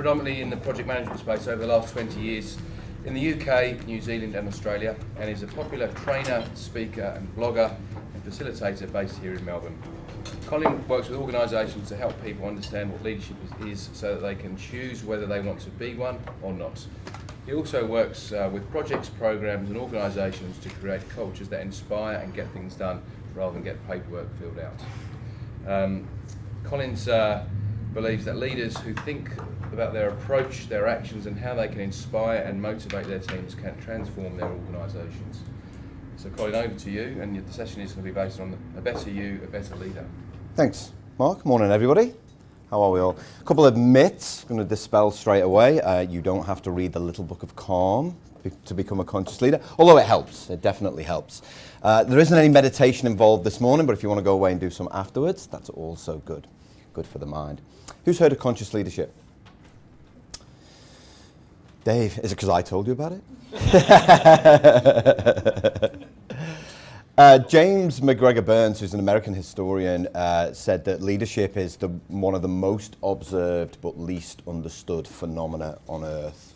predominantly in the project management space over the last 20 years in the UK, New Zealand and Australia, and is a popular trainer, speaker and blogger and facilitator based here in Melbourne. Colin works with organisations to help people understand what leadership is so that they can choose whether they want to be one or not. He also works with projects, programs and organisations to create cultures that inspire and get things done rather than get paperwork filled out. Colin's believes that leaders who think about their approach, their actions and how they can inspire and motivate their teams can transform their organisations. So Colin, over to you, and the session is going to be based on a better you, a better leader. Thanks, Mark. Morning, everybody. How are we all? A couple of myths I'm going to dispel straight away. You don't have to read the Little Book of Calm to become a conscious leader, although it helps. It definitely helps. There isn't any meditation involved this morning, but if you want to go away and do some afterwards, that's also good. Good for the mind. Who's heard of conscious leadership? Dave, is it because I told you about it? James McGregor Burns, who's an American historian, said that leadership is one of the most observed but least understood phenomena on Earth.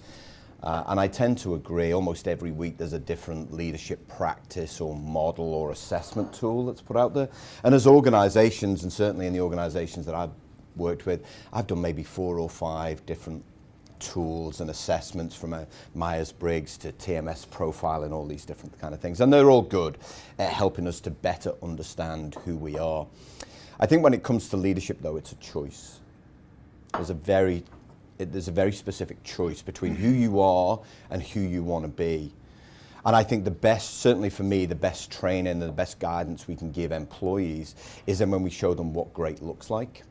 And I tend to agree. Almost every week there's a different leadership practice or model or assessment tool that's put out there. And as organisations, and certainly in the organisations that I've worked with, I've done maybe 4 or 5 different tools and assessments, from a Myers-Briggs to TMS profiling, all these different kind of things. And they're all good at helping us to better understand who we are. I think when it comes to leadership, though, it's a choice. There's a very specific choice between who you are and who you want to be. And I think the best, certainly for me, the best training and the best guidance we can give employees is then when we show them what great looks like,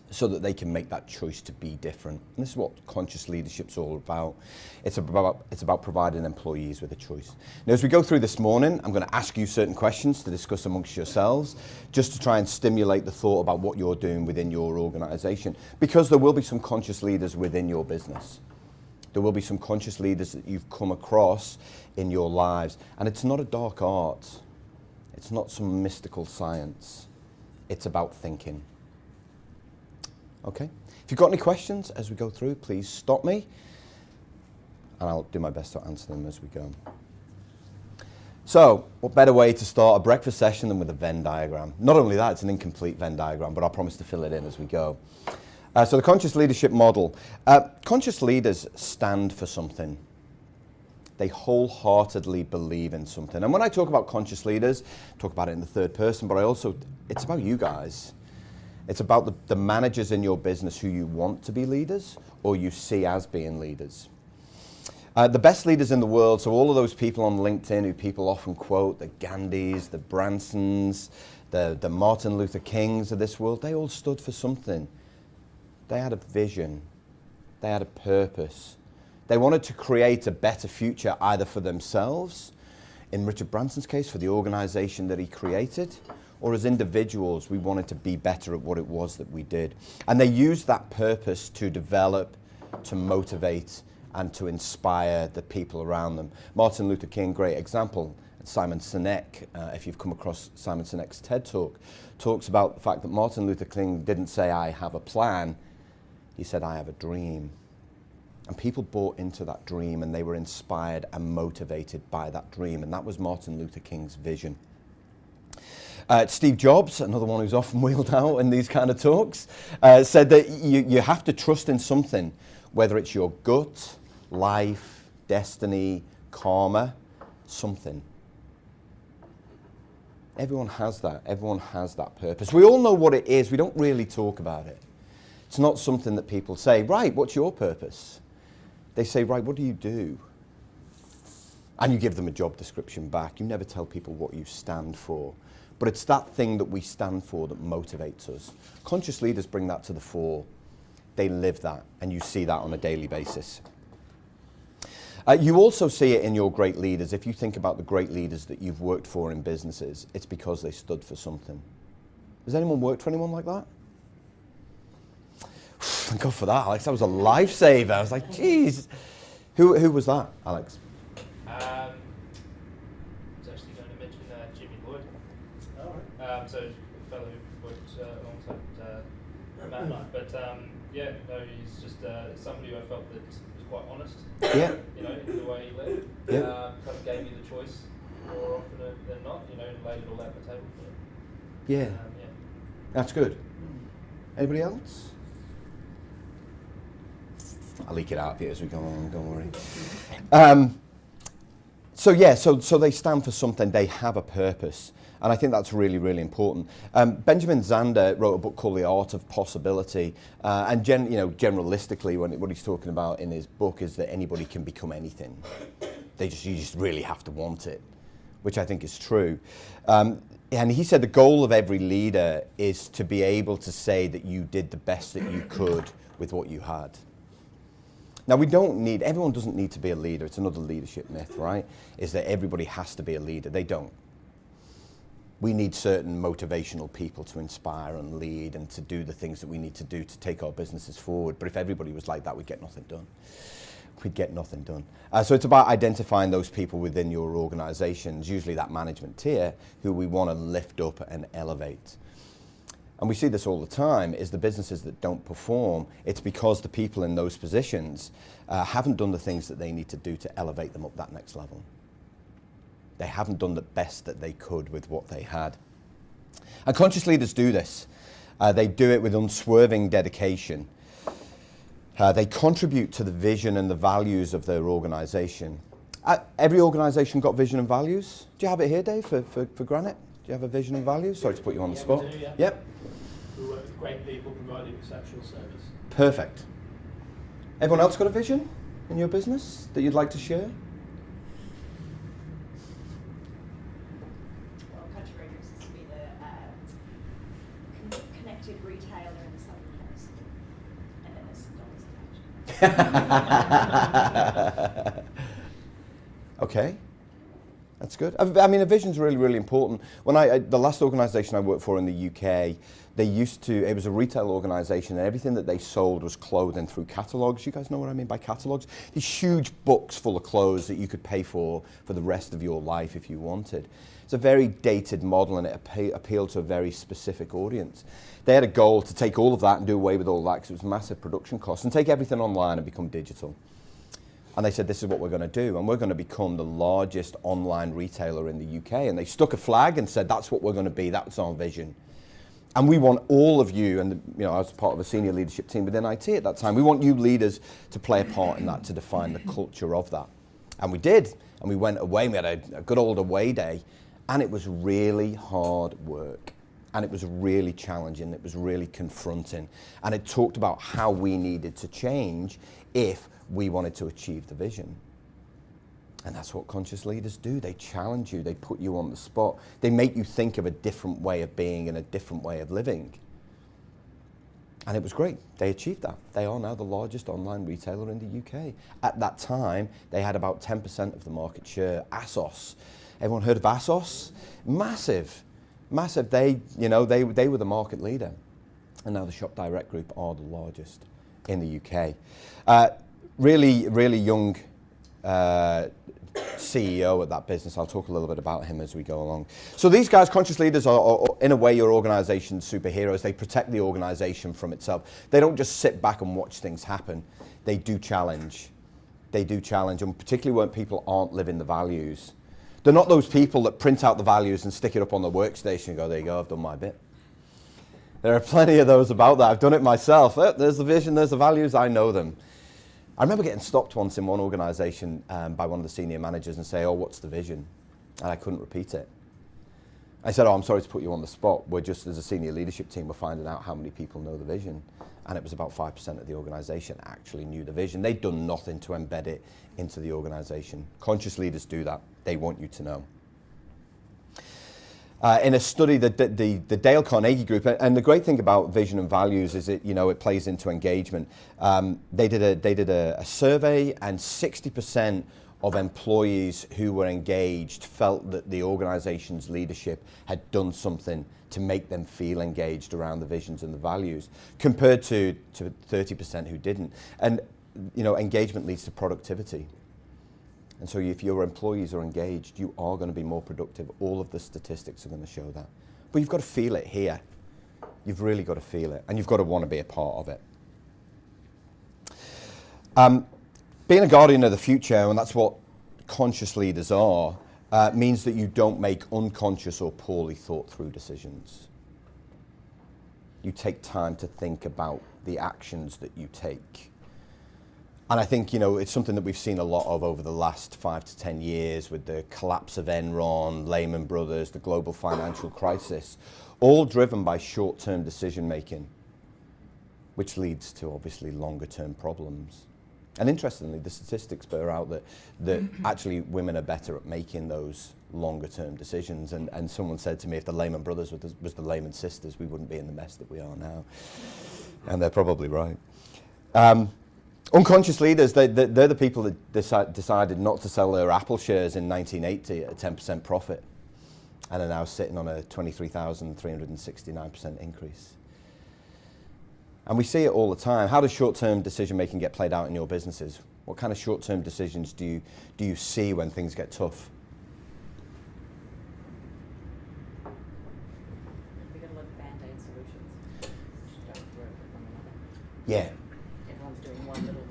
so that they can make that choice to be different. And this is what conscious leadership's all about. It's about providing employees with a choice. Now, as we go through this morning, I'm going to ask you certain questions to discuss amongst yourselves, just to try and stimulate the thought about what you're doing within your organisation, because there will be some conscious leaders within your business. There will be some conscious leaders that you've come across in your lives. And it's not a dark art. It's not some mystical science. It's about thinking. Okay. If you've got any questions as we go through, please stop me, and I'll do my best to answer them as we go. So, what better way to start a breakfast session than with a Venn diagram? Not only that, it's an incomplete Venn diagram, but I'll promise to fill it in as we go. So the conscious leadership model. Conscious leaders stand for something. They wholeheartedly believe in something. And when I talk about conscious leaders, I talk about it in the third person, but it's about you guys. It's about the managers in your business who you want to be leaders or you see as being leaders. The best leaders in the world, so all of those people on LinkedIn who people often quote, the Gandhis, the Bransons, the Martin Luther Kings of this world, they all stood for something. They had a vision. They had a purpose. They wanted to create a better future either for themselves, in Richard Branson's case, for the organization that he created, or as individuals, we wanted to be better at what it was that we did. And they used that purpose to develop, to motivate, and to inspire the people around them. Martin Luther King, great example. Simon Sinek, if you've come across Simon Sinek's TED Talk, talks about the fact that Martin Luther King didn't say, I have a plan. He said, I have a dream. And people bought into that dream, and they were inspired and motivated by that dream. And that was Martin Luther King's vision. Steve Jobs, another one who's often wheeled out in these kind of talks, said that you have to trust in something, whether it's your gut, life, destiny, karma, something. Everyone has that. Everyone has that purpose. We all know what it is. We don't really talk about it. It's not something that people say, right, what's your purpose? They say, right, what do you do? And you give them a job description back. You never tell people what you stand for. But it's that thing that we stand for that motivates us. Conscious leaders bring that to the fore. They live that, and you see that on a daily basis. You also see it in your great leaders. If you think about the great leaders that you've worked for in businesses, it's because they stood for something. Has anyone worked for anyone like that? Thank God for that, Alex. That was a lifesaver. I was like, geez. Who was that, Alex? I was actually going to mention Jimmy Wood. So a fellow who worked alongside Matt and I. But Yeah, no, he's just somebody who I felt that was quite honest. Yeah. You know, in the way he led. Yeah. Kind of gave you the choice more often than not. You know, and laid it all out on the table for you. Yeah. Yeah. That's good. Anybody else? I'll leak it out of you as we go on, don't worry. So they stand for something, they have a purpose. And I think that's really, really important. Benjamin Zander wrote a book called The Art of Possibility. And generalistically, what he's talking about in his book is that anybody can become anything. You just really have to want it, which I think is true. And he said the goal of every leader is to be able to say that you did the best that you could with what you had. Now, everyone doesn't need to be a leader. It's another leadership myth, right? Is that everybody has to be a leader. They don't. We need certain motivational people to inspire and lead and to do the things that we need to do to take our businesses forward. But if everybody was like that, we'd get nothing done. We'd get nothing done. So it's about identifying those people within your organizations, usually that management tier, who we want to lift up and elevate. And we see this all the time, is the businesses that don't perform, it's because the people in those positions haven't done the things that they need to do to elevate them up that next level. They haven't done the best that they could with what they had. And conscious leaders do this. They do it with unswerving dedication. They contribute to the vision and the values of their organization. Every organization got vision and values. Do you have it here, Dave, for Granite? Do you have a vision and values? Sorry to put you on the spot. We do, yeah. Yep. We work with great people providing exceptional service. Perfect. Everyone else got a vision in your business that you'd like to share? Well, Country Road used to be the connected retailer in the Southern Coast. And then there's dollars attached. Okay. That's good. I mean, a vision's really, really important. When the last organisation I worked for in the UK, it was a retail organisation, and everything that they sold was clothing through catalogues. You guys know what I mean by catalogues? These huge books full of clothes that you could pay for the rest of your life if you wanted. It's a very dated model, and it appealed to a very specific audience. They had a goal to take all of that and do away with all that because it was massive production costs, and take everything online and become digital. And they said, this is what we're going to do, and we're going to become the largest online retailer in the UK. And they stuck a flag and said, that's what we're going to be, that's our vision. And we want all of you, and I was part of a senior leadership team within IT at that time, we want you leaders to play a part in that, to define the culture of that. And we did, and we went away, and we had a good old away day, and it was really hard work. And it was really challenging, it was really confronting. And it talked about how we needed to change if we wanted to achieve the vision. And that's what conscious leaders do. They challenge you, they put you on the spot. They make you think of a different way of being and a different way of living. And it was great. They achieved that. They are now the largest online retailer in the UK. At that time, they had about 10% of the market share. ASOS. Everyone heard of ASOS? Massive. Massive. They were the market leader. And now the Shop Direct Group are the largest in the UK. Really, really young CEO at that business. I'll talk a little bit about him as we go along. So these guys, conscious leaders, are in a way your organization's superheroes. They protect the organization from itself. They don't just sit back and watch things happen. They do challenge. They do challenge, and particularly when people aren't living the values. They're not those people that print out the values and stick it up on the workstation and go, there you go, I've done my bit. There are plenty of those about that. I've done it myself. There's the vision, there's the values, I know them. I remember getting stopped once in one organisation by one of the senior managers and say, oh, what's the vision? And I couldn't repeat it. I said, oh, I'm sorry to put you on the spot. We're just, as a senior leadership team, we're finding out how many people know the vision. And it was about 5% of the organisation actually knew the vision. They'd done nothing to embed it into the organisation. Conscious leaders do that. They want you to know. In a study, the Dale Carnegie Group, and the great thing about vision and values is it plays into engagement. They did a survey, and 60% of employees who were engaged felt that the organization's leadership had done something to make them feel engaged around the visions and the values, compared to 30% who didn't. And engagement leads to productivity. And so if your employees are engaged, you are going to be more productive. All of the statistics are going to show that. But you've got to feel it here. You've really got to feel it. And you've got to want to be a part of it. Being a guardian of the future, and that's what conscious leaders are, means that you don't make unconscious or poorly thought through decisions. You take time to think about the actions that you take. And I think, it's something that we've seen a lot of over the last 5 to 10 years with the collapse of Enron, Lehman Brothers, the global financial crisis, all driven by short-term decision making, which leads to obviously longer-term problems. And interestingly, the statistics bear out that actually women are better at making those longer-term decisions. And someone said to me, if the Lehman Brothers was the Lehman sisters, we wouldn't be in the mess that we are now. And they're probably right. Unconscious leaders, they're the people that decided not to sell their Apple shares in 1980 at a 10% profit and are now sitting on a 23,369% increase. And we see it all the time. How does short-term decision-making get played out in your businesses? What kind of short-term decisions do you see when things get tough? We're going to look at band-aid solutions. Don't work with one another. Yeah. Everyone's doing one little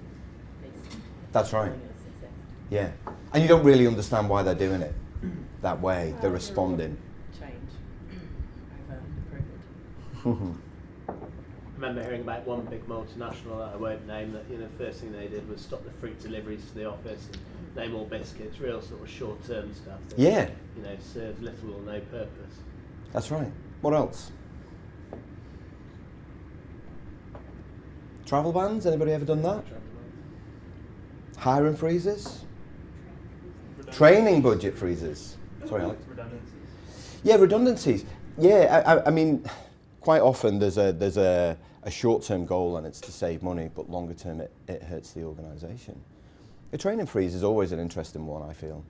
piece. That's right. Calling it a success. Yeah. And you don't really understand why they're doing it that way. They're responding. Change over improvement. I remember hearing about one big multinational that I won't name that, first thing they did was stop the fruit deliveries to the office and no more biscuits, real sort of short-term stuff that, Yeah. serves little or no purpose. That's right. What else? Travel bans? Anybody ever done that? Hiring freezes? Training budget freezes? Sorry, Alex. Redundancies. Yeah, redundancies. Yeah, I mean, quite often there's a short-term goal and it's to save money, but longer term it hurts the organisation. A training freeze is always an interesting one, I feel,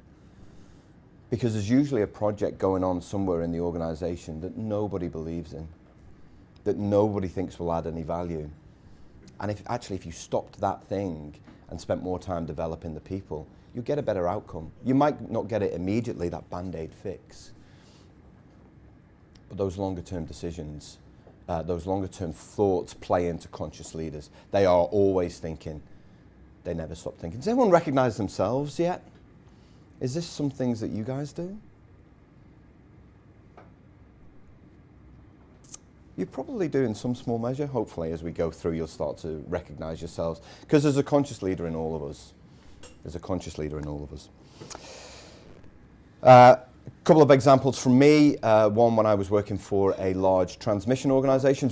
because there's usually a project going on somewhere in the organisation that nobody believes in, that nobody thinks will add any value. And if you stopped that thing and spent more time developing the people, you get a better outcome. You might not get it immediately, that band-aid fix, but those longer-term decisions, those longer-term thoughts play into conscious leaders. They are always thinking. They never stop thinking. Does anyone recognise themselves yet? Is this some things that you guys do? You probably do in some small measure. Hopefully, as we go through, you'll start to recognise yourselves. Because there's a conscious leader in all of us. There's a conscious leader in all of us. A couple of examples from me. One when I was working for a large transmission organisation,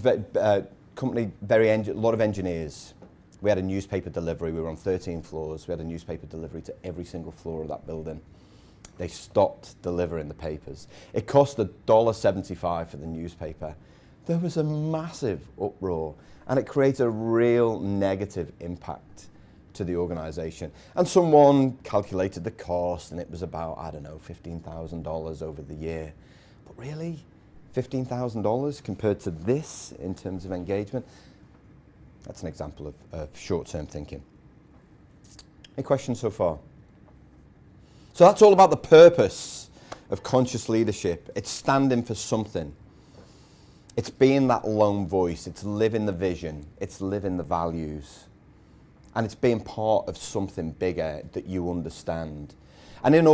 company, a lot of engineers. We had a newspaper delivery. We were on 13 floors. We had a newspaper delivery to every single floor of that building. They stopped delivering the papers. It cost $1.75 for the newspaper. There was a massive uproar, and it created a real negative impact to the organisation. And someone calculated the cost, and it was about, $15,000 over the year. But really, $15,000 compared to this in terms of engagement? That's an example of short-term thinking. Any questions so far? So that's all about the purpose of conscious leadership. It's standing for something. It's being that lone voice. It's living the vision. It's living the values. And it's being part of something bigger that you understand. And in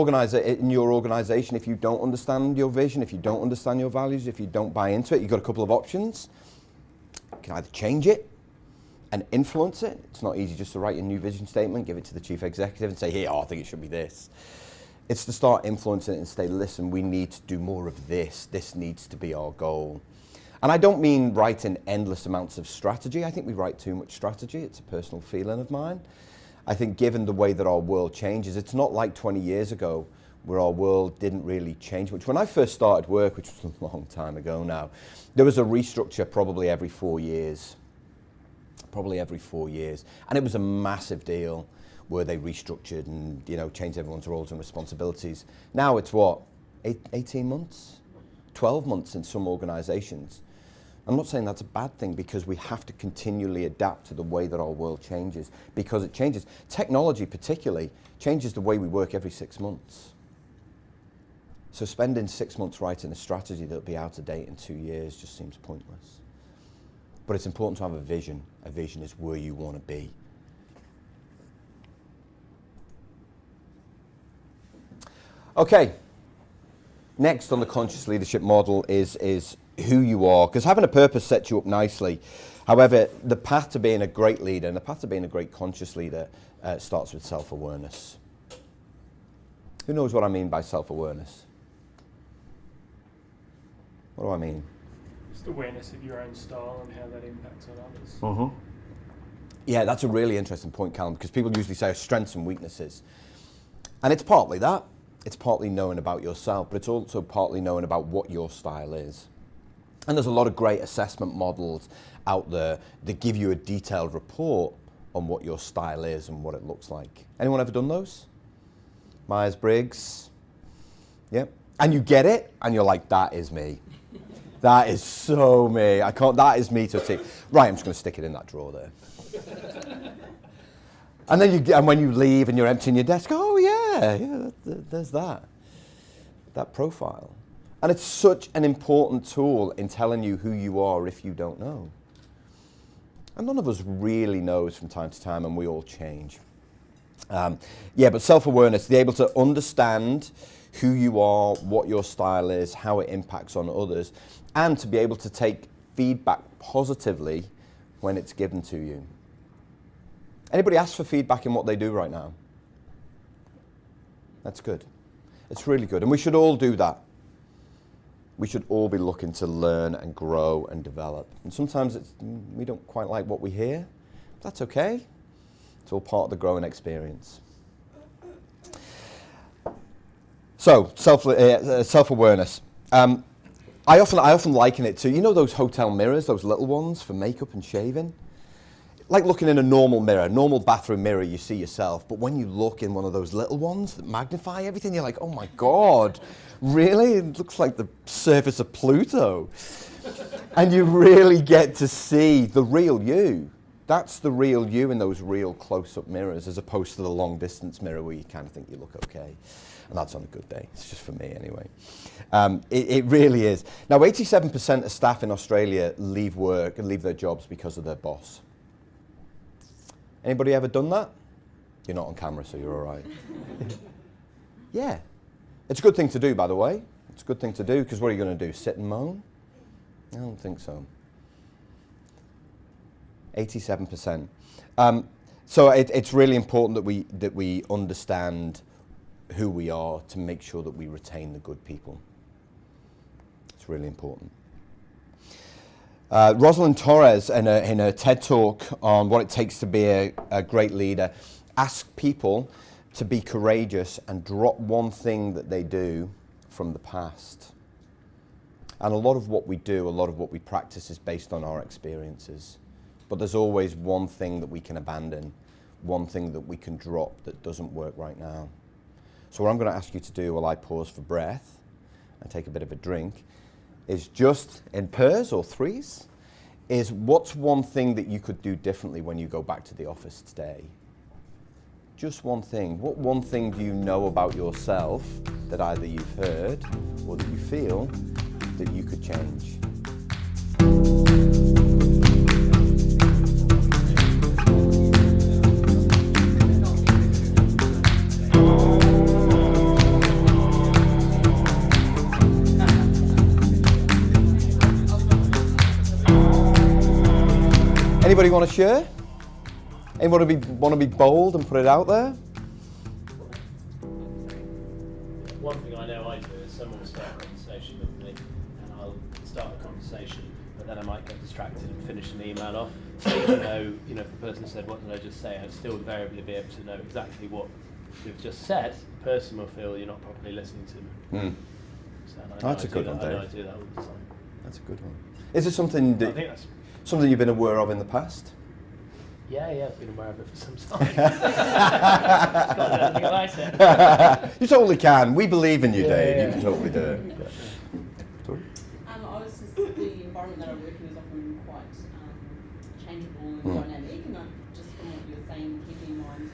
your organisation, if you don't understand your vision, if you don't understand your values, if you don't buy into it, you've got a couple of options. You can either change it and influence it. It's not easy just to write a new vision statement, give it to the chief executive and say, here, I think it should be this. It's to start influencing it and say, listen, we need to do more of this. This needs to be our goal. And I don't mean writing endless amounts of strategy. I think we write too much strategy. It's a personal feeling of mine. I think given the way that our world changes, it's not like 20 years ago where our world didn't really change much. When I first started work, which was a long time ago now, there was a restructure probably every 4 years. And it was a massive deal where they restructured and changed everyone's roles and responsibilities. Now it's what, 18 months? 12 months in some organisations. I'm not saying that's a bad thing because we have to continually adapt to the way that our world changes because it changes. Technology particularly changes the way we work every 6 months. So spending 6 months writing a strategy that'll be out of date in 2 years just seems pointless. But it's important to have a vision. A vision is where you want to be. Okay. Next on the conscious leadership model is who you are, because having a purpose sets you up nicely. However, the path to being a great leader and the path to being a great conscious leader starts with self-awareness. Who knows what I mean by self-awareness? What do I mean? Just awareness of your own style and how that impacts on others. Mm-hmm. Yeah, that's a really interesting point, Callum, because people usually say strengths and weaknesses. And it's partly that. It's partly knowing about yourself, but it's also partly knowing about what your style is. And there's a lot of great assessment models out there that give you a detailed report on what your style is and what it looks like. Anyone ever done those? Myers-Briggs? Yep. And you get it, and you're like, that is me. That is so me. I can't, that is me to a T. Right, I'm just going to stick it in that drawer there. And then and when you leave and you're emptying your desk, oh yeah, there's that profile. And it's such an important tool in telling you who you are if you don't know. And none of us really knows from time to time, and we all change. But self-awareness, to be able to understand who you are, what your style is, how it impacts on others, and to be able to take feedback positively when it's given to you. Anybody ask for feedback in what they do right now? That's good. It's really good. And we should all do that. We should all be looking to learn and grow and develop. And sometimes we don't quite like what we hear. That's okay. It's all part of the growing experience. So, self-awareness. I often liken it to, you know those hotel mirrors, those little ones for makeup and shaving? Like looking in a normal mirror, normal bathroom mirror, you see yourself. But when you look in one of those little ones that magnify everything, you're like, oh my God, really? It looks like the surface of Pluto. And you really get to see the real you. That's the real you in those real close-up mirrors, as opposed to the long-distance mirror where you kind of think you look okay. And that's on a good day. It's just for me anyway. It really is. Now, 87% of staff in Australia leave work and leave their jobs because of their boss. Anybody ever done that? You're not on camera, so you're all right. Yeah. It's a good thing to do, by the way. It's a good thing to do, because what are you going to do, sit and moan? I don't think so. 87%. So it's really important that we understand who we are to make sure that we retain the good people. It's really important. Rosalind Torres, in her TED Talk on what it takes to be a great leader, asked people to be courageous and drop one thing that they do from the past. And a lot of what we do, a lot of what we practice is based on our experiences. But there's always one thing that we can abandon, one thing that we can drop that doesn't work right now. So what I'm going to ask you to do while I pause for breath and take a bit of a drink is just in pairs or threes, is what's one thing that you could do differently when you go back to the office today? Just one thing. What one thing do you know about yourself that either you've heard or that you feel that you could change? Anybody want to share? Anybody want to be bold and put it out there? One thing I know I do is someone will start a conversation with me, and I'll start a conversation, but then I might get distracted and finish an email off. So even though, if the person said, what did I just say, I'd still invariably be able to know exactly what you've just said. The person will feel you're not properly listening to them. So That's a good one, Dave. I know I do that all the time. That's a good one. Is it something I think that's... something you've been aware of in the past? Yeah, I've been aware of it for some time. Got anything about it. You totally can. We believe in you, Yeah, Dave. yeah. You can totally do it. I was just, the environment that I work in is often quite changeable and dynamic, and just from what you were saying, keeping in mind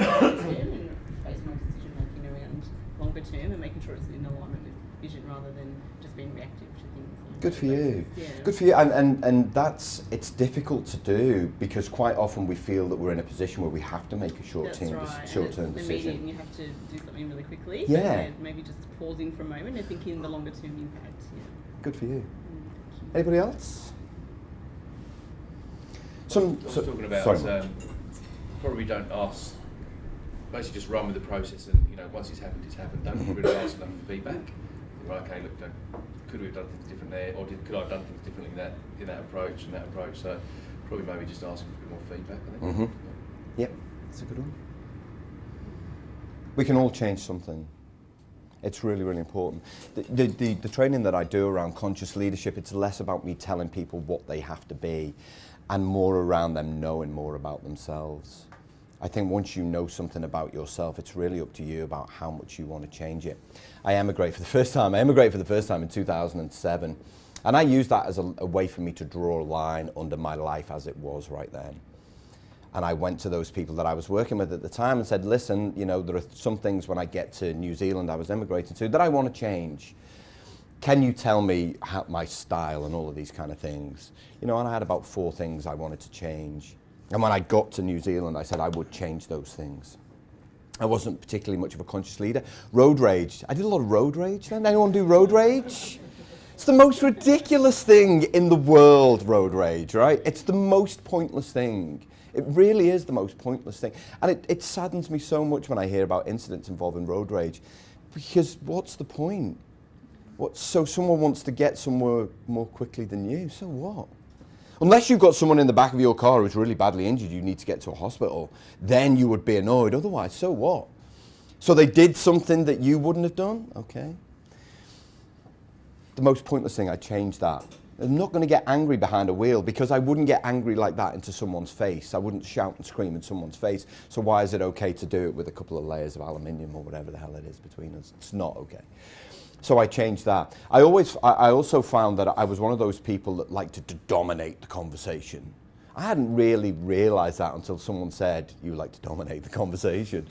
long term and basing my decision making around longer term and making sure it's in alignment with vision rather than just being reactive to things. Good for you. Yeah. Good for you. And it's difficult to do because quite often we feel that we're in a position where we have to make a short-term Immediate decision. and you have to do something really quickly. Yeah. But maybe just pausing for a moment and thinking the longer term impact. Yeah. Good for you. Thank you. Anybody else? I was talking about sorry. probably don't ask. Basically, just run with the process, and once it's happened, it's happened. Don't really ask enough for feedback. Right, okay, look, could we have done things different there, or could I have done things differently in that approach and that approach? So probably maybe just asking for a bit more feedback. I think. Mm-hmm. Yep, that's a good one. We can all change something. It's really, really important. The training that I do around conscious leadership, it's less about me telling people what they have to be and more around them knowing more about themselves. I think once you know something about yourself, it's really up to you about how much you want to change it. I emigrated for the first time. I emigrated for the first time in 2007. And I used that as a way for me to draw a line under my life as it was right then. And I went to those people that I was working with at the time and said, listen, there are some things when I get to New Zealand I was emigrating to that I want to change. Can you tell me how my style and all of these kind of things? And I had about 4 things I wanted to change. And when I got to New Zealand, I said I would change those things. I wasn't particularly much of a conscious leader. Road rage. I did a lot of road rage then. Anyone do road rage? It's the most ridiculous thing in the world, road rage, right? It's the most pointless thing. It really is the most pointless thing. And it saddens me so much when I hear about incidents involving road rage. Because what's the point? So someone wants to get somewhere more quickly than you, so what? Unless you've got someone in the back of your car who's really badly injured, you need to get to a hospital, then you would be annoyed. Otherwise, so what? So they did something that you wouldn't have done? Okay. The most pointless thing, I changed that. I'm not going to get angry behind a wheel because I wouldn't get angry like that into someone's face. I wouldn't shout and scream in someone's face. So why is it okay to do it with a couple of layers of aluminium or whatever the hell it is between us? It's not okay. So I changed that. I also found that I was one of those people that liked to dominate the conversation. I hadn't really realized that until someone said, you like to dominate the conversation.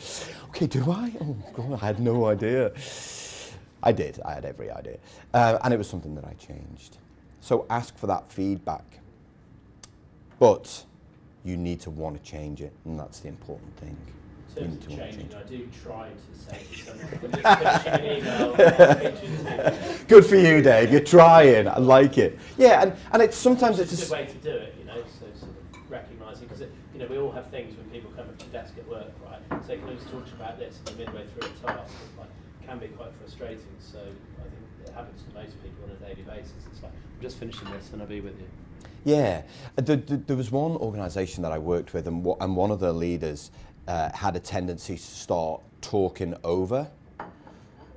Okay, do I? Oh God, I had no idea. I did, I had every idea. And it was something that I changed. So ask for that feedback. But you need to want to change it, and that's the important thing. In terms of changing, I do try to say to someone, I'm just finishing an email. Good for you, Dave. You're trying. I like it. Yeah, and it's sometimes it's a good way to do it, so sort of recognising, because we all have things when people come up to the desk at work, right? So can I just talk to you about this, and they're midway through a task, it can be quite frustrating. So I think it happens to most people on a daily basis. It's like, I'm just finishing this and I'll be with you. Yeah, there was one organisation that I worked with, and one of the leaders had a tendency to start talking over.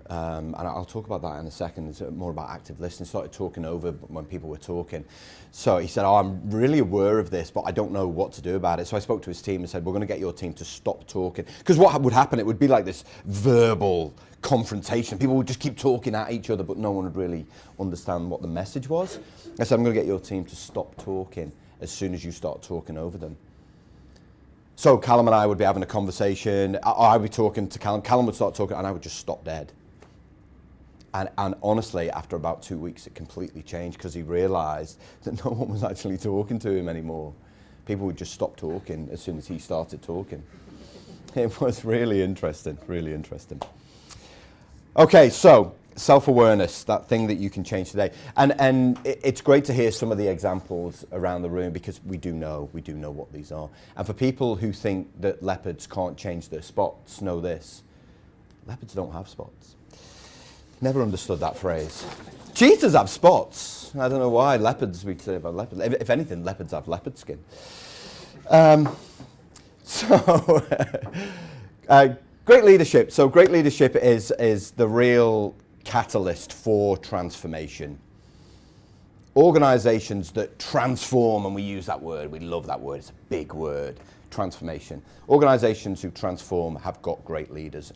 And I'll talk about that in a second. It's more about active listening. Started talking over when people were talking. So he said, I'm really aware of this, but I don't know what to do about it. So I spoke to his team and said, we're going to get your team to stop talking. Because what would happen, it would be like this verbal confrontation. People would just keep talking at each other, but no one would really understand what the message was. I said, I'm going to get your team to stop talking as soon as you start talking over them. So Callum and I would be having a conversation. I'd be talking to Callum. Callum would start talking, and I would just stop dead. And honestly, after about 2 weeks, it completely changed because he realised that no one was actually talking to him anymore. People would just stop talking as soon as he started talking. It was really interesting, really interesting. Okay, so self-awareness, that thing that you can change today. And it's great to hear some of the examples around the room because we do know what these are. And for people who think that leopards can't change their spots, know this. Leopards don't have spots. Never understood that phrase. Cheetahs have spots. I don't know why. Leopards, we'd say about leopards. If anything, leopards have leopard skin. Great leadership. So great leadership is the real catalyst for transformation. Organizations that transform, and we use that word, we love that word, it's a big word, transformation. Organizations who transform have got great leaders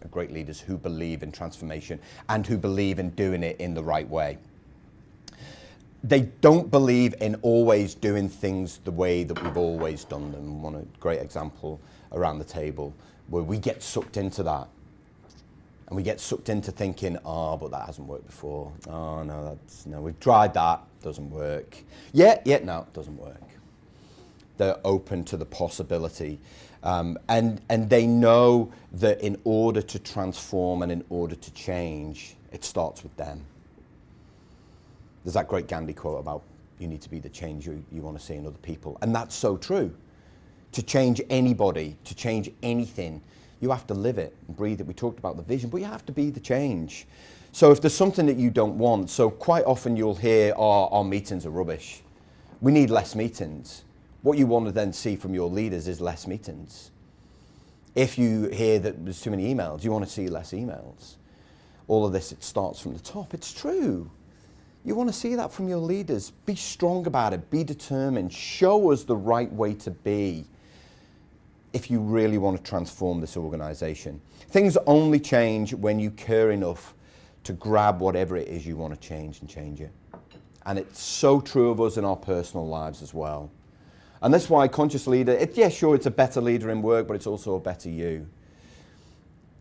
who believe in transformation and who believe in doing it in the right way. They don't believe in always doing things the way that we've always done them. One great example around the table where we get sucked into that. And we get sucked into thinking, oh, but that hasn't worked before. Oh, no, we've tried that, doesn't work. No, it doesn't work. They're open to the possibility. And they know that in order to transform and in order to change, it starts with them. There's that great Gandhi quote about you need to be the change you want to see in other people. And that's so true. To change anybody, to change anything, you have to live it and breathe it. We talked about the vision, but you have to be the change. So if there's something that you don't want, so quite often you'll hear, our meetings are rubbish. We need less meetings. What you want to then see from your leaders is less meetings. If you hear that there's too many emails, you want to see less emails. All of this, it starts from the top. It's true. You want to see that from your leaders. Be strong about it. Be determined. Show us the right way to be if you really want to transform this organization. Things only change when you care enough to grab whatever it is you want to change and change it. And it's so true of us in our personal lives as well. And that's why conscious leader, sure, it's a better leader in work, but it's also a better you,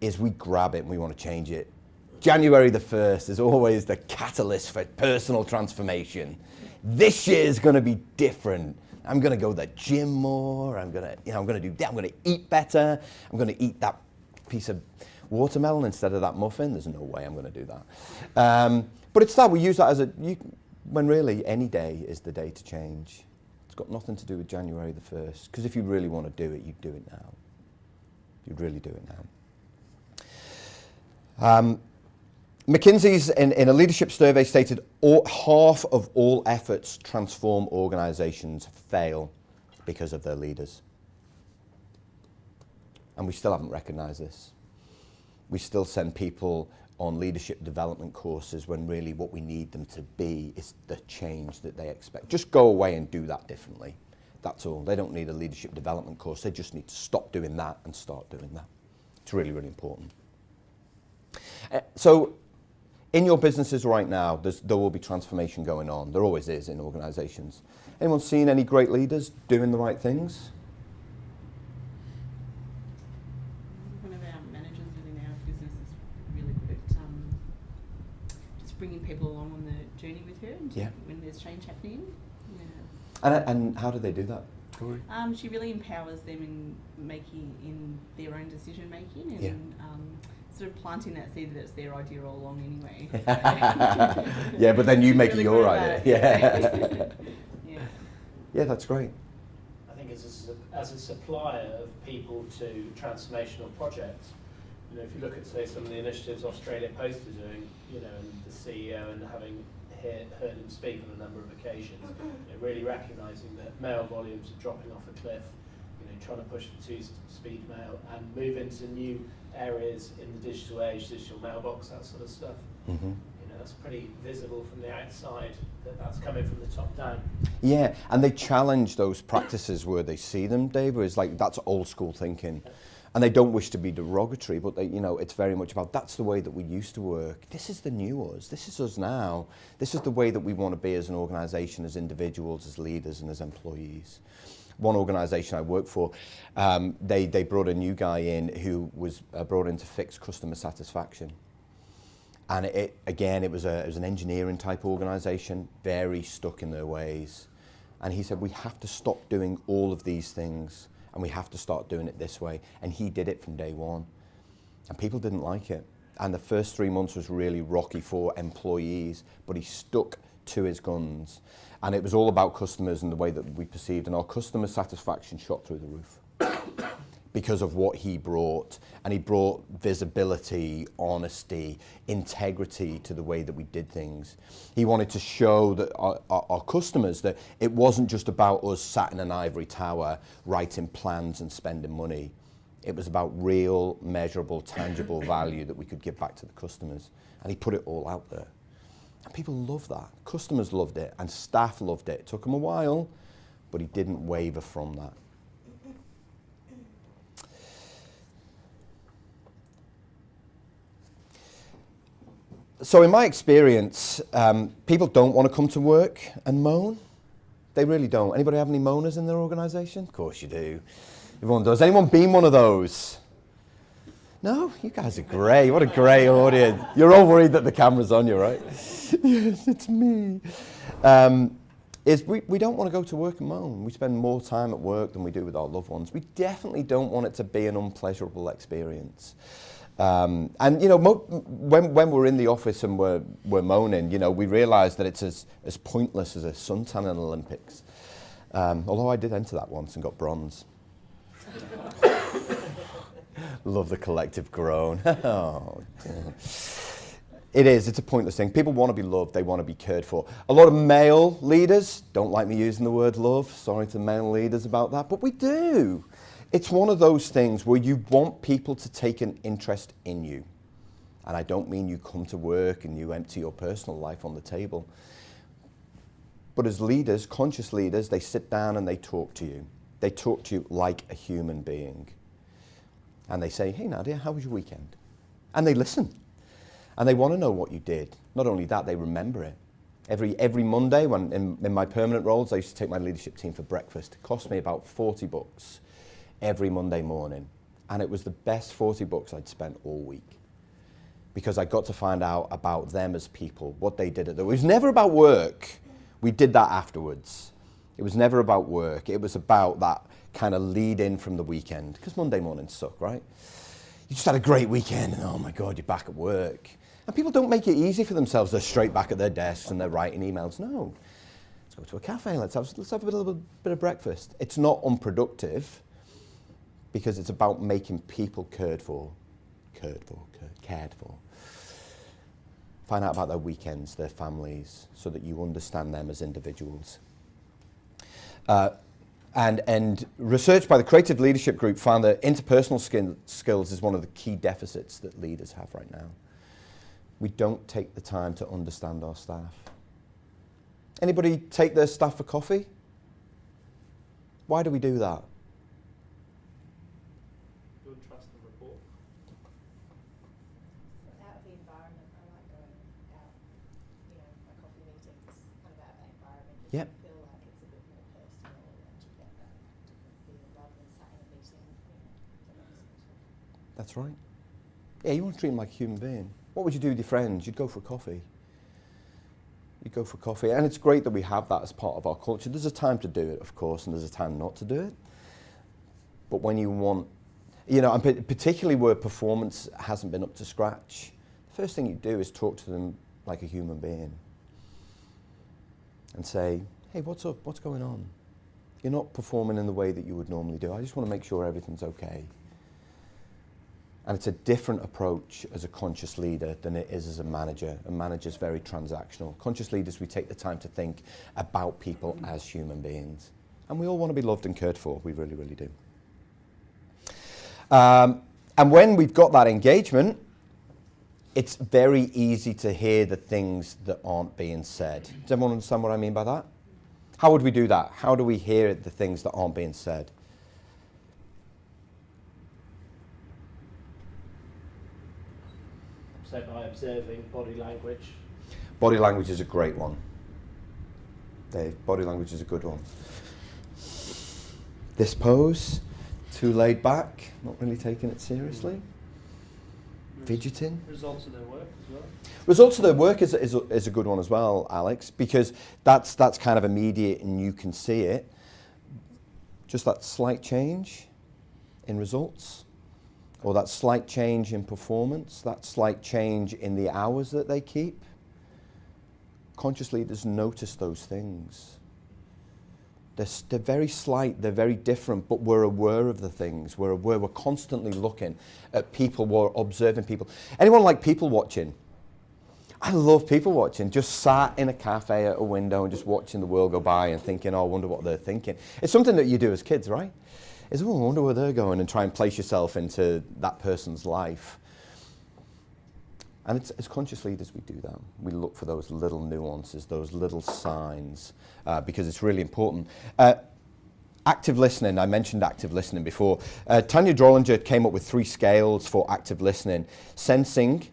is we grab it and we want to change it. January the 1st is always the catalyst for personal transformation. This year is going to be different. I'm going to go to the gym more. I'm going to do that. I'm going to eat better. I'm going to eat that piece of watermelon instead of that muffin. There's no way I'm going to do that. But it's that we use that when really any day is the day to change. It's got nothing to do with January the 1st. Because if you really want to do it, you'd do it now. You'd really do it now. McKinsey's in a leadership survey stated half of all efforts to transform organizations fail because of their leaders. And we still haven't recognized this. We still send people on leadership development courses when really what we need them to be is the change that they expect. Just go away and do that differently. That's all. They don't need a leadership development course. They just need to stop doing that and start doing that. It's really, really important. So in your businesses right now, there will be transformation going on. There always is in organizations. Anyone seen any great leaders doing the right things? One of our managers within our business is really good at just bringing people along on the journey with her and when there's change happening. Yeah. And how do they do that? She really empowers them in their own decision making and sort of planting that seed that it's their idea all along anyway. Yeah, but then you make really it your idea. Yeah, that's great. I think as a supplier of people to transformational projects, if you look at, say, some of the initiatives Australia Post are doing, and the CEO and having heard him speak on a number of occasions, really recognising that mail volumes are dropping off a cliff, trying to push for two-speed mail and move into new areas in the digital age, digital mailbox, that sort of stuff. Mm-hmm. That's pretty visible from the outside, that's coming from the top down. Yeah, and they challenge those practices where they see them, Dave, where it's like, that's old school thinking. And they don't wish to be derogatory, but it's very much about, that's the way that we used to work. This is the new us. This is us now. This is the way that we want to be as an organisation, as individuals, as leaders, and as employees. One organisation I work for, they brought a new guy in who was brought in to fix customer satisfaction. And it was an engineering type organisation, very stuck in their ways. And he said, we have to stop doing all of these things and we have to start doing it this way. And he did it from day one. And people didn't like it. And the first 3 months was really rocky for employees, but he stuck to his guns. And it was all about customers and the way that we perceived. And our customer satisfaction shot through the roof because of what he brought. And he brought visibility, honesty, integrity to the way that we did things. He wanted to show that our customers that it wasn't just about us sat in an ivory tower writing plans and spending money. It was about real, measurable, tangible value that we could give back to the customers. And he put it all out there. And people loved that. Customers loved it and staff loved it. It took him a while, but he didn't waver from that. So in my experience, people don't want to come to work and moan. They really don't. Anybody have any moaners in their organisation? Of course you do. Everyone does. Anyone been one of those? No, you guys are great. What a great audience. You're all worried that the camera's on you, right? Yes, it's me. We don't want to go to work and moan. We spend more time at work than we do with our loved ones. We definitely don't want it to be an unpleasurable experience. And when we're in the office and we're moaning, we realise that it's as pointless as a suntan in the Olympics. Although I did enter that once and got bronze. Love the collective groan. Oh, dear. It's a pointless thing. People want to be loved, they want to be cared for. A lot of male leaders don't like me using the word love. Sorry to male leaders about that, but we do. It's one of those things where you want people to take an interest in you. And I don't mean you come to work and you empty your personal life on the table. But as leaders, conscious leaders, they sit down and they talk to you. They talk to you like a human being. And they say, hey Nadia, how was your weekend? And they listen. And they want to know what you did. Not only that, they remember it. Every Monday, when in my permanent roles, I used to take my leadership team for breakfast. It cost me about 40 bucks every Monday morning. And it was the best 40 bucks I'd spent all week. Because I got to find out about them as people, what they did. It was never about work. We did that afterwards. It was never about work. It was about that kind of lead in from the weekend. Because Monday mornings suck, right? You just had a great weekend and oh my God, you're back at work. And people don't make it easy for themselves. They're straight back at their desks and they're writing emails. No, let's go to a cafe. Let's have a little bit of breakfast. It's not unproductive because it's about making people cared for. Find out about their weekends, their families, so that you understand them as individuals. And research by the Creative Leadership Group found that interpersonal skills is one of the key deficits that leaders have right now. We don't take the time to understand our staff. Anybody take their staff for coffee? Why do we do that? Build trust and rapport. Out of the environment, I like going out, my coffee meetings, kind of out of that environment. Yep. You feel like it's a bit more personal and you get that different feel rather than sat in a meeting, That's right. Yeah, you want to treat them like a human being. What would you do with your friends? You'd go for a coffee. You'd go for coffee. And it's great that we have that as part of our culture. There's a time to do it, of course, and there's a time not to do it. But when you want, and particularly where performance hasn't been up to scratch, the first thing you do is talk to them like a human being. And say, hey, what's up? What's going on? You're not performing in the way that you would normally do. I just want to make sure everything's okay. And it's a different approach as a conscious leader than it is as a manager. A manager's very transactional. Conscious leaders, we take the time to think about people as human beings. And we all want to be loved and cared for. We really, really do. And when we've got that engagement, it's very easy to hear the things that aren't being said. Does everyone understand what I mean by that? How would we do that? How do we hear the things that aren't being said? So by observing body language. Body language is a great one. Dave, body language is a good one. This pose, too laid back, not really taking it seriously. Fidgeting. Results of their work as well. Results of their work is a good one as well, Alex, because that's kind of immediate and you can see it. Just that slight change in results, or that slight change in performance, that slight change in the hours that they keep. Conscious leaders notice those things. They're very slight, they're very different, but we're aware of the things. We're aware, we're constantly looking at people, we're observing people. Anyone like people watching? I love people watching, just sat in a cafe at a window and just watching the world go by and thinking, oh, I wonder what they're thinking. It's something that you do as kids, right? Is, oh, I wonder where they're going, and try and place yourself into that person's life. And as conscious leaders, we do that. We look for those little nuances, those little signs, because it's really important. Active listening, I mentioned active listening before. Tanya Drollinger came up with 3 scales for active listening. Sensing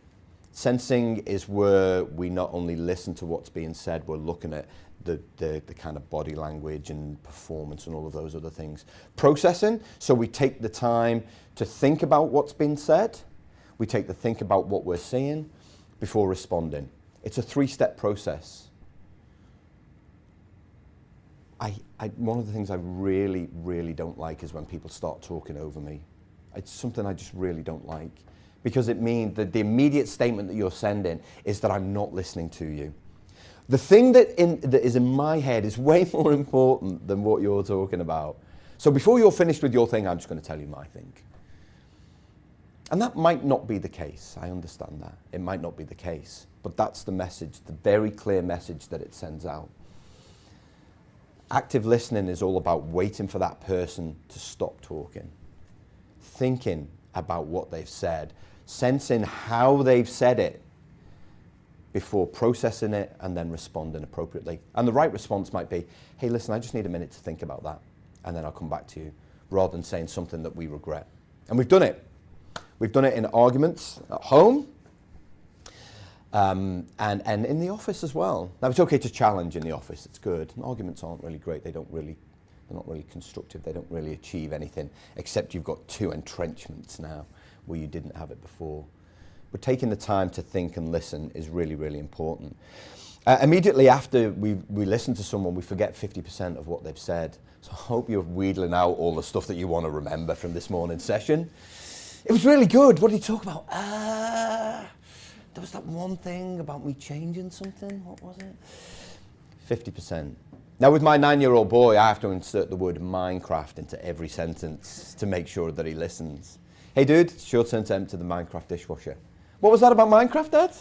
is where we not only listen to what's being said, we're looking at the kind of body language and performance and all of those other things. Processing, so we take the time to think about what's been said. We take the think about what we're seeing before responding. It's a 3-step process. One of the things I really, really don't like is when people start talking over me. It's something I just really don't like, because it means that the immediate statement that you're sending is that I'm not listening to you. The thing that is in my head is way more important than what you're talking about. So before you're finished with your thing, I'm just going to tell you my thing. And that might not be the case. I understand that. It might not be the case. But that's the message, the very clear message that it sends out. Active listening is all about waiting for that person to stop talking, thinking about what they've said, sensing how they've said it before processing it and then responding appropriately. And the right response might be, hey, listen, I just need a minute to think about that, and then I'll come back to you, rather than saying something that we regret. And we've done it. We've done it in arguments at home, and in the office as well. Now, it's okay to challenge in the office. It's good. And arguments aren't really great. They're not really constructive. They don't really achieve anything, except you've got 2 entrenchments now where you didn't have it before. But taking the time to think and listen is really, really important. Immediately after we listen to someone, we forget 50% of what they've said. So I hope you're wheedling out all the stuff that you want to remember from this morning's session. It was really good. What did he talk about? There was that one thing about me changing something. What was it? 50%. Now, with my 9-year-old boy, I have to insert the word Minecraft into every sentence to make sure that he listens. Hey, dude, it's your turn to empty the Minecraft dishwasher. What was that about Minecraft, Dad?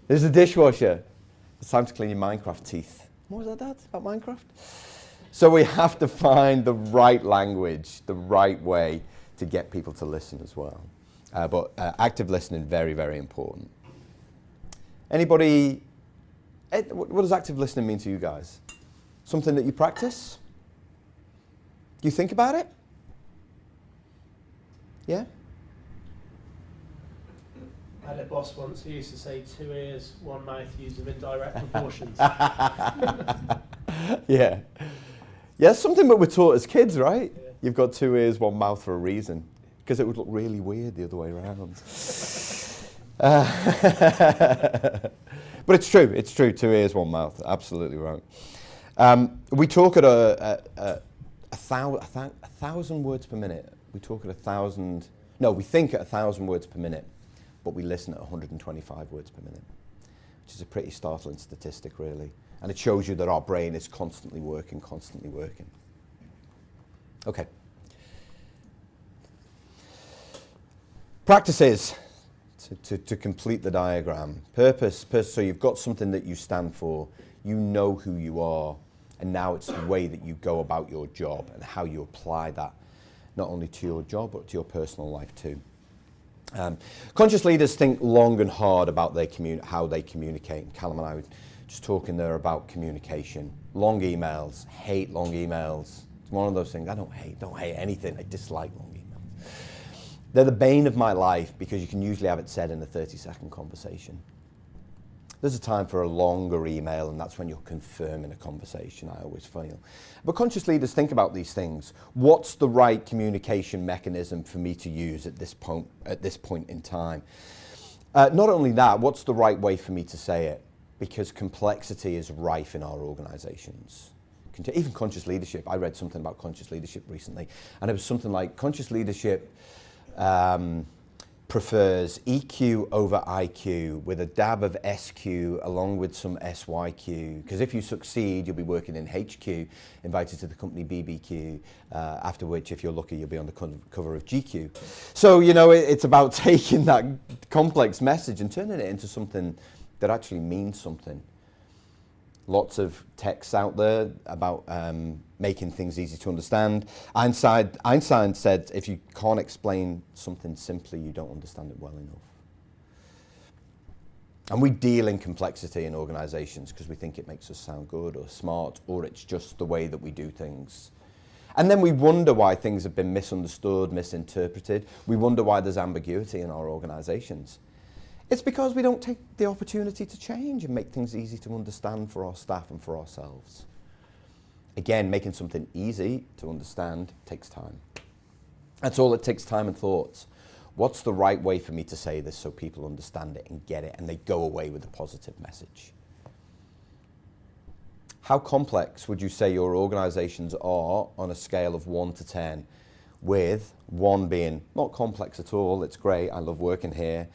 There's a dishwasher. It's time to clean your Minecraft teeth. What was that, Dad, about Minecraft? So we have to find the right language, the right way to get people to listen as well. But active listening, very, very important. Anybody, what does active listening mean to you guys? Something that you practice? Do you think about it? Yeah? I had a boss once who used to say 2 ears, 1 mouth, use them in direct proportions. Yeah. Yeah, something that we're taught as kids, right? Yeah. You've got 2 ears, 1 mouth for a reason. Because it would look really weird the other way around. But it's true, 2 ears, 1 mouth, absolutely right. We talk at a 1,000 words per minute. We think at 1,000 words per minute, but we listen at 125 words per minute, which is a pretty startling statistic, really. And it shows you that our brain is constantly working. Okay. Practices to complete the diagram. Purpose, so you've got something that you stand for, you know who you are, and now it's the way that you go about your job and how you apply that, not only to your job, but to your personal life too. Conscious leaders think long and hard about how they communicate. Callum and I were just talking there about communication. Long emails, hate long emails. It's one of those things, I don't hate anything, I dislike long emails. They're the bane of my life because you can usually have it said in a 30-second conversation. There's a time for a longer email, and that's when you're confirming a conversation, I always feel. But conscious leaders think about these things. What's the right communication mechanism for me to use at this point in time? Not only that, what's the right way for me to say it? Because complexity is rife in our organizations. Even conscious leadership. I read something about conscious leadership recently, and it was something like conscious leadership prefers EQ over IQ with a dab of SQ along with some SYQ. Because if you succeed, you'll be working in HQ, invited to the company BBQ, after which, if you're lucky, you'll be on the cover of GQ. So, it's about taking that complex message and turning it into something that actually means something. Lots of texts out there about making things easy to understand. Einstein said, if you can't explain something simply, you don't understand it well enough. And we deal in complexity in organizations because we think it makes us sound good or smart, or it's just the way that we do things. And then we wonder why things have been misunderstood, misinterpreted. We wonder why there's ambiguity in our organizations. It's because we don't take the opportunity to change and make things easy to understand for our staff and for ourselves. Again, making something easy to understand takes time. That's all it takes, time and thoughts. What's the right way for me to say this so people understand it and get it and they go away with a positive message? How complex would you say your organizations are on a scale of 1 to 10, with 1 being not complex at all, it's great, I love working here,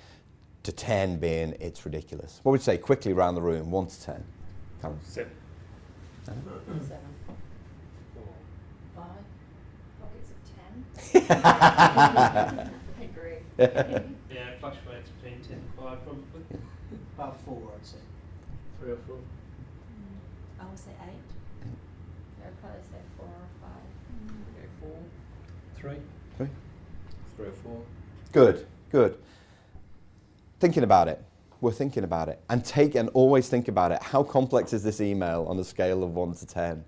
to 10 being it's ridiculous? What would you say quickly around the room, 1 to 10? Colin? 7. 7. 5. Pockets of 10. I agree. Yeah, it fluctuates between 10 and 5 probably. About 4, I'd say. 3 or 4. I would say 8. I'd probably say 4 or 5. 4. 3. 3 or 4. Good, good. Thinking about it. We're thinking about it. And always think about it. How complex is this email on a scale of 1 to 10?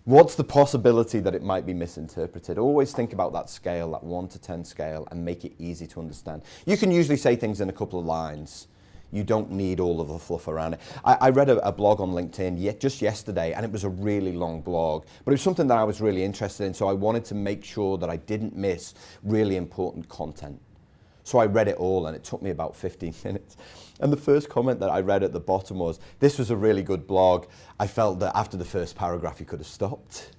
What's the possibility that it might be misinterpreted? Always think about that scale, that 1 to 10 scale, and make it easy to understand. You can usually say things in a couple of lines. You don't need all of the fluff around it. I read a blog on LinkedIn just yesterday, and it was a really long blog, but it was something that I was really interested in, so I wanted to make sure that I didn't miss really important content. So I read it all, and it took me about 15 minutes. And the first comment that I read at the bottom was, "This was a really good blog. I felt that after the first paragraph, you could have stopped."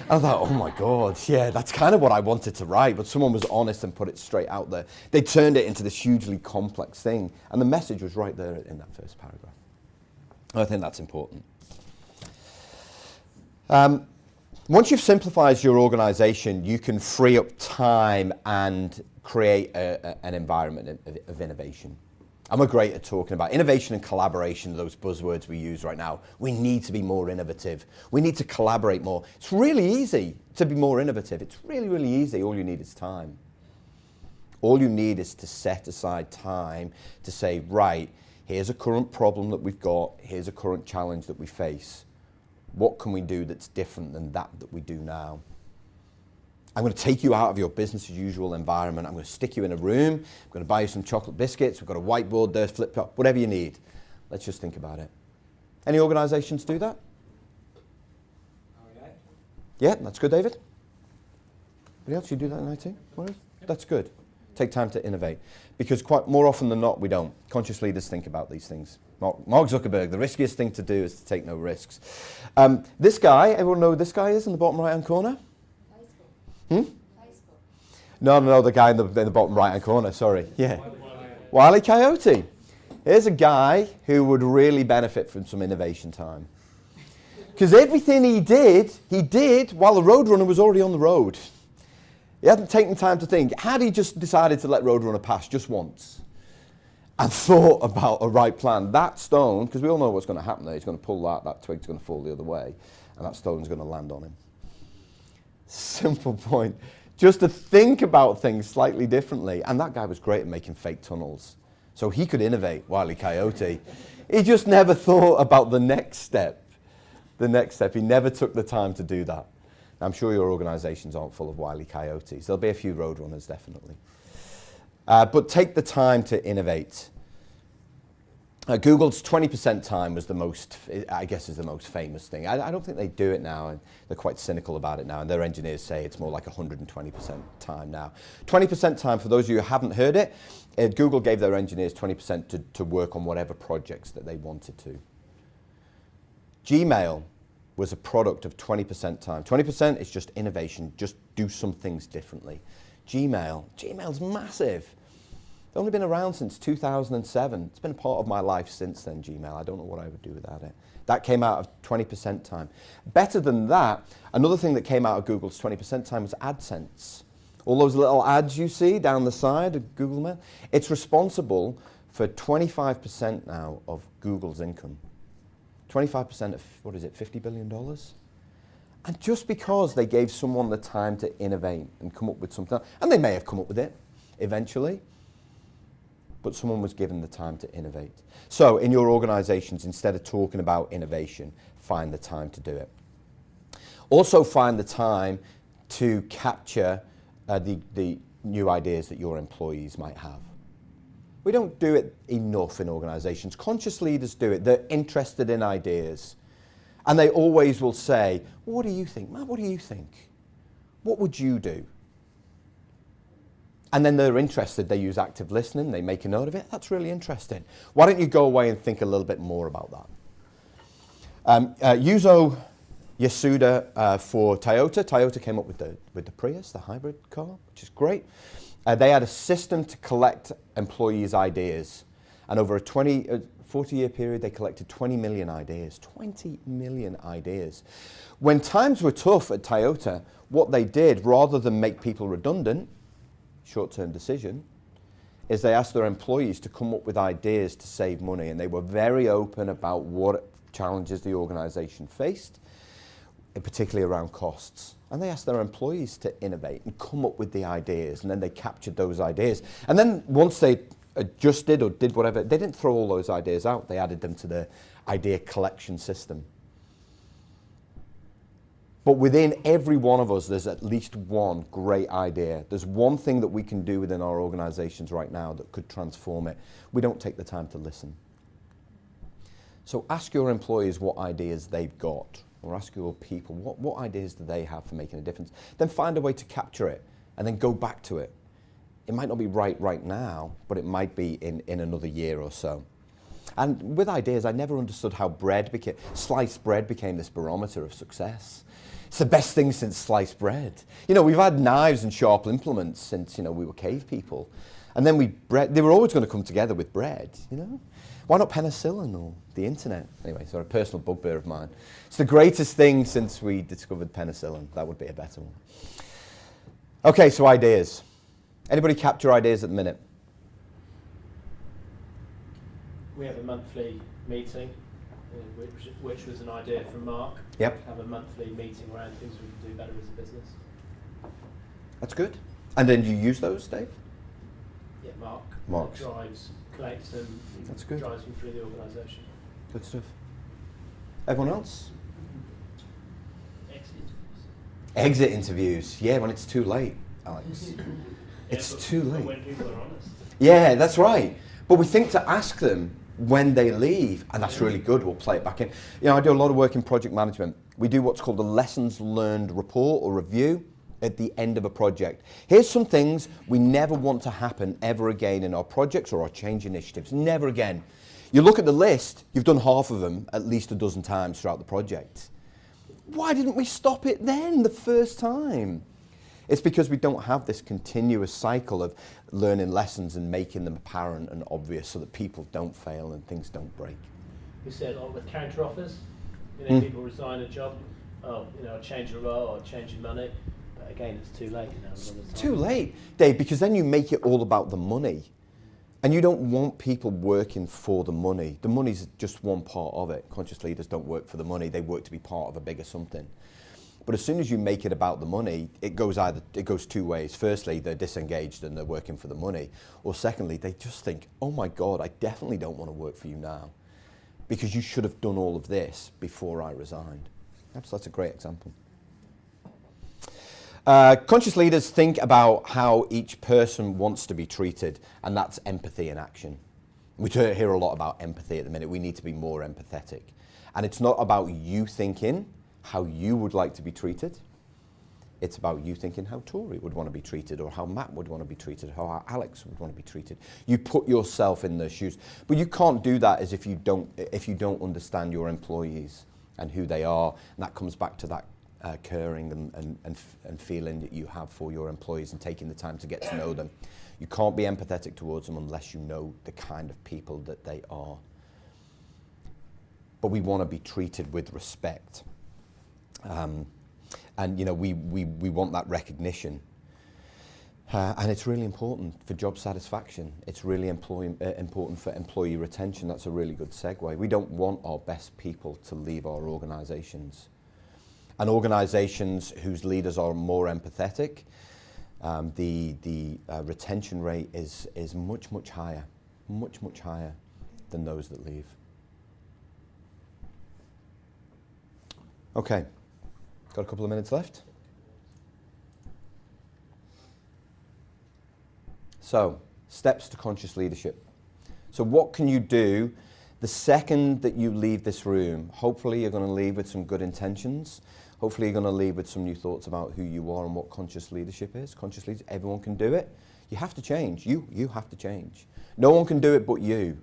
I thought, oh my God, yeah, that's kind of what I wanted to write, but someone was honest and put it straight out there. They turned it into this hugely complex thing, and the message was right there in that first paragraph. I think that's important. Once you've simplified your organization, you can free up time and create an environment of innovation. And we're great at talking about innovation and collaboration, those buzzwords we use right now. We need to be more innovative. We need to collaborate more. It's really easy to be more innovative. It's really, really easy. All you need is time. All you need is to set aside time to say, right, here's a current problem that we've got. Here's a current challenge that we face. What can we do that's different than that we do now? I'm going to take you out of your business as usual environment. I'm going to stick you in a room. I'm going to buy you some chocolate biscuits. We've got a whiteboard there, flip top, whatever you need. Let's just think about it. Any organizations do that? Yeah, that's good, David. Anybody else? You do that in IT? What else? That's good. Take time to innovate. Because quite more often than not, we don't. Conscious leaders think about these things. Mark Zuckerberg, the riskiest thing to do is to take no risks. This guy, everyone know who this guy is in the bottom right-hand corner? Facebook. No, the guy in the bottom right-hand corner, sorry. Yeah. Wile E. Coyote. Here's a guy who would really benefit from some innovation time. Because everything he did while the Roadrunner was already on the road. He hadn't taken time to think. Had he just decided to let Roadrunner pass just once and thought about a right plan, that stone, because we all know what's going to happen there, he's going to pull that twig's going to fall the other way, and that stone's going to land on him. Simple point. Just to think about things slightly differently. And that guy was great at making fake tunnels. So he could innovate, Wile E. Coyote. He just never thought about the next step. He never took the time to do that. I'm sure your organizations aren't full of Wile E. Coyotes. There'll be a few Roadrunners, definitely. But take the time to innovate. Google's 20% time was the most famous thing. I don't think they do it now, and they're quite cynical about it now, and their engineers say it's more like 120% time now. 20% time, for those of you who haven't heard it, Google gave their engineers 20% to work on whatever projects that they wanted to. Gmail was a product of 20% time. 20% is just innovation, just do some things differently. Gmail's massive. It's only been around since 2007. It's been a part of my life since then, Gmail. I don't know what I would do without it. That came out of 20% time. Better than that, another thing that came out of Google's 20% time was AdSense. All those little ads you see down the side of Google Mail, it's responsible for 25% now of Google's income. 25% of, $50 billion? And just because they gave someone the time to innovate and come up with something, and they may have come up with it eventually, but someone was given the time to innovate. So in your organizations, instead of talking about innovation, find the time to do it. Also find the time to capture the new ideas that your employees might have. We don't do it enough in organizations. Conscious leaders do it. They're interested in ideas. And they always will say, well, what do you think? Matt, what do you think? What would you do? And then they're interested, they use active listening, they make a note of it. That's really interesting. Why don't you go away and think a little bit more about that? Yuzo Yasuda for Toyota. Toyota came up with the Prius, the hybrid car, which is great. They had a system to collect employees' ideas. And over a 40-year period, they collected 20 million ideas. 20 million ideas. When times were tough at Toyota, what they did, rather than make people redundant, short-term decision, is they asked their employees to come up with ideas to save money. And they were very open about what challenges the organization faced, particularly around costs. And they asked their employees to innovate and come up with the ideas, and then they captured those ideas. And then once they adjusted or did whatever, they didn't throw all those ideas out, they added them to the idea collection system. But within every one of us, there's at least one great idea. There's one thing that we can do within our organizations right now that could transform it. We don't take the time to listen. So ask your employees what ideas they've got, or ask your people, what ideas do they have for making a difference? Then find a way to capture it, and then go back to it. It might not be right now, but it might be in another year or so. And with ideas, I never understood how sliced bread became this barometer of success. It's the best thing since sliced bread. You know, we've had knives and sharp implements since, we were cave people. And then they were always going to come together with bread, Why not penicillin or the internet? Anyway, sort of a personal bugbear of mine. It's the greatest thing since we discovered penicillin. That would be a better one. Okay, so ideas. Anybody capture ideas at the minute? We have a monthly meeting, which was an idea from Mark. Yep. Have a monthly meeting around things we can do better as a business. That's good. And then do you use those, Dave? Yeah, Mark's. Collects them, That's good. drives them through the organisation. Good stuff. Everyone else? Exit interviews. Yeah, when it's too late, Alex. It's too late. When people are honest. Yeah, that's right. But we think to ask them when they leave, and that's really good. We'll play it back in. I do a lot of work in project management. We do what's called a lessons learned report or review at the end of a project. Here's some things we never want to happen ever again in our projects or our change initiatives. Never again. You look at the list, you've done half of them at least a dozen times throughout the project. Why didn't we stop it then the first time? It's because we don't have this continuous cycle of learning lessons and making them apparent and obvious so that people don't fail and things don't break. We said with counter offers, people resign a job, change a role or change your money. But again, it's too late now. It's too late, Dave, because then you make it all about the money. And you don't want people working for the money. The money's just one part of it. Conscious leaders don't work for the money, they work to be part of a bigger something. But as soon as you make it about the money, it goes two ways. Firstly, they're disengaged and they're working for the money. Or secondly, they just think, oh my God, I definitely don't want to work for you now because you should have done all of this before I resigned. Perhaps that's a great example. Conscious leaders think about how each person wants to be treated, and that's empathy in action. We hear a lot about empathy at the minute. We need to be more empathetic. And it's not about you thinking how you would like to be treated. It's about you thinking how Tori would want to be treated, or how Matt would want to be treated, or how Alex would want to be treated. You put yourself in their shoes. But you can't do that as if you don't understand your employees and who they are. And that comes back to that caring and feeling that you have for your employees and taking the time to get to know them. You can't be empathetic towards them unless you know the kind of people that they are. But we want to be treated with respect. And we want that recognition. And it's really important for job satisfaction. It's really important for employee retention. That's a really good segue. We don't want our best people to leave our organizations. And organizations whose leaders are more empathetic, the retention rate is much higher than those that leave. Okay, got a couple of minutes left. So, steps to conscious leadership. So what can you do the second that you leave this room? Hopefully you're going to leave with some good intentions. Hopefully you're going to leave with some new thoughts about who you are and what conscious leadership is. Conscious leadership, everyone can do it. You have to change. You have to change. No one can do it but you.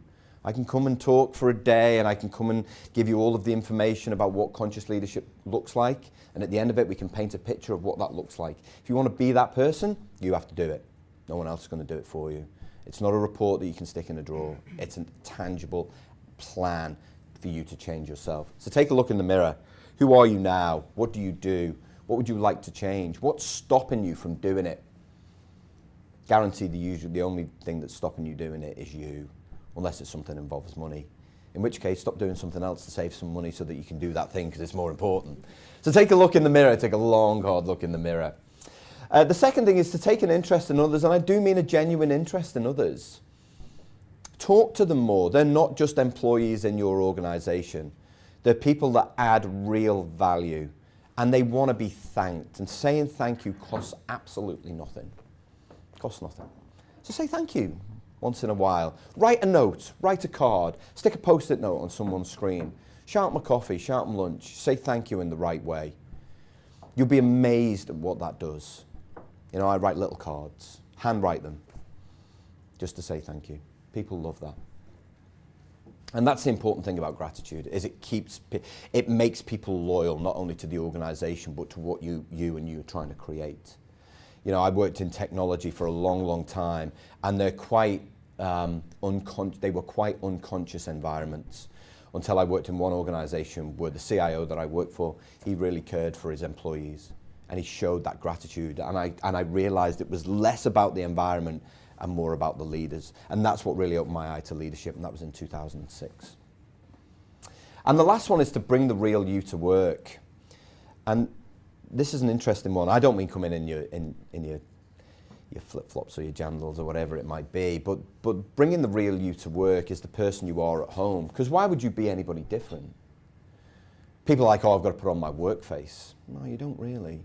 I can come and talk for a day, and I can come and give you all of the information about what conscious leadership looks like, and at the end of it we can paint a picture of what that looks like. If you want to be that person, you have to do it. No one else is going to do it for you. It's not a report that you can stick in a drawer. It's a tangible plan for you to change yourself. So take a look in the mirror. Who are you now? What do you do? What would you like to change? What's stopping you from doing it? Guaranteed the only thing that's stopping you doing it is you, unless it's something that involves money. In which case, stop doing something else to save some money so that you can do that thing because it's more important. So take a look in the mirror. Take a long, hard look in the mirror. The second thing is to take an interest in others, and I do mean a genuine interest in others. Talk to them more. They're not just employees in your organisation. They're people that add real value, and they want to be thanked. And saying thank you costs absolutely nothing. Costs nothing. So say thank you once in a while. Write a note, write a card, stick a post-it note on someone's screen. Shout them a coffee, shout them lunch. Say thank you in the right way. You'll be amazed at what that does. You know, I write little cards, handwrite them, just to say thank you. People love that. And that's the important thing about gratitude, is it makes people loyal, not only to the organisation, but to what you are trying to create. You know, I worked in technology for a long, long time, and they're quite they were quite unconscious environments, until I worked in one organisation where the CIO that I worked for, he really cared for his employees, and he showed that gratitude, and I realised it was less about the environment and more about the leaders, and that's what really opened my eye to leadership, and that was in 2006. And the last one is to bring the real you to work, and this is an interesting one. I don't mean come in your flip-flops or your jandals or whatever it might be, but bringing the real you to work is the person you are at home, because why would you be anybody different? People are like, oh, I've got to put on my work face. No, you don't really.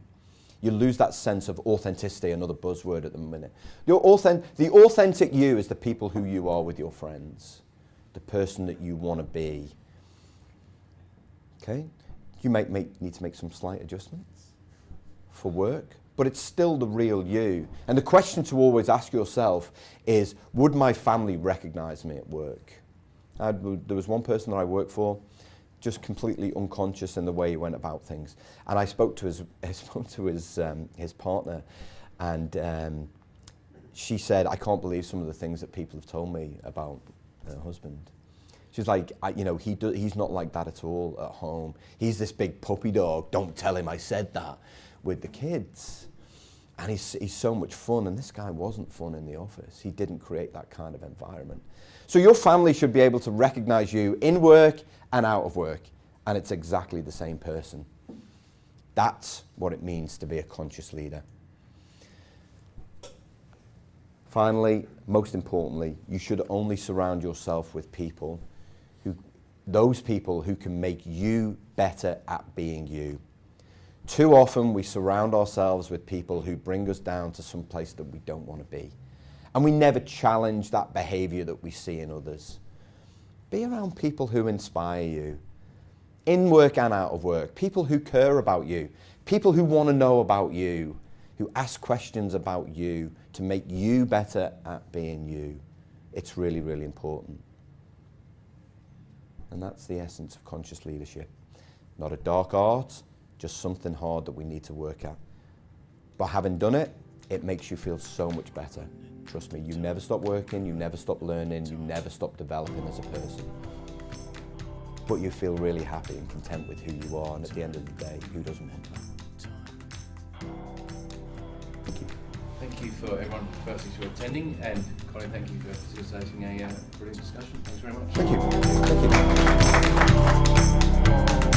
You lose that sense of authenticity, another buzzword at the minute. The authentic you is the people who you are with your friends, the person that you want to be. Okay? You might need to make some slight adjustments for work, but it's still the real you. And the question to always ask yourself is, would my family recognize me at work? There was one person that I worked for, just completely unconscious in the way he went about things. And I spoke to his partner, and she said, I can't believe some of the things that people have told me about her husband. She's like, he's not like that at all at home. He's this big puppy dog. Don't tell him I said that, with the kids. And he's so much fun, and this guy wasn't fun in the office. He didn't create that kind of environment. So your family should be able to recognize you in work and out of work, and it's exactly the same person. That's what it means to be a conscious leader. Finally, most importantly, you should only surround yourself with those people who can make you better at being you. Too often we surround ourselves with people who bring us down to some place that we don't want to be. And we never challenge that behavior that we see in others. Be around people who inspire you, in work and out of work, people who care about you, people who want to know about you, who ask questions about you to make you better at being you. It's really, really important. And that's the essence of conscious leadership. Not a dark art, just something hard that we need to work at. But having done it, it makes you feel so much better. Trust me, you never stop working, you never stop learning, you never stop developing as a person. But you feel really happy and content with who you are, and at the end of the day, who doesn't want that? Thank you. Thank you for everyone, firstly, for attending, and Colin, thank you for facilitating a brilliant discussion. Thanks very much. Thank you. Thank you.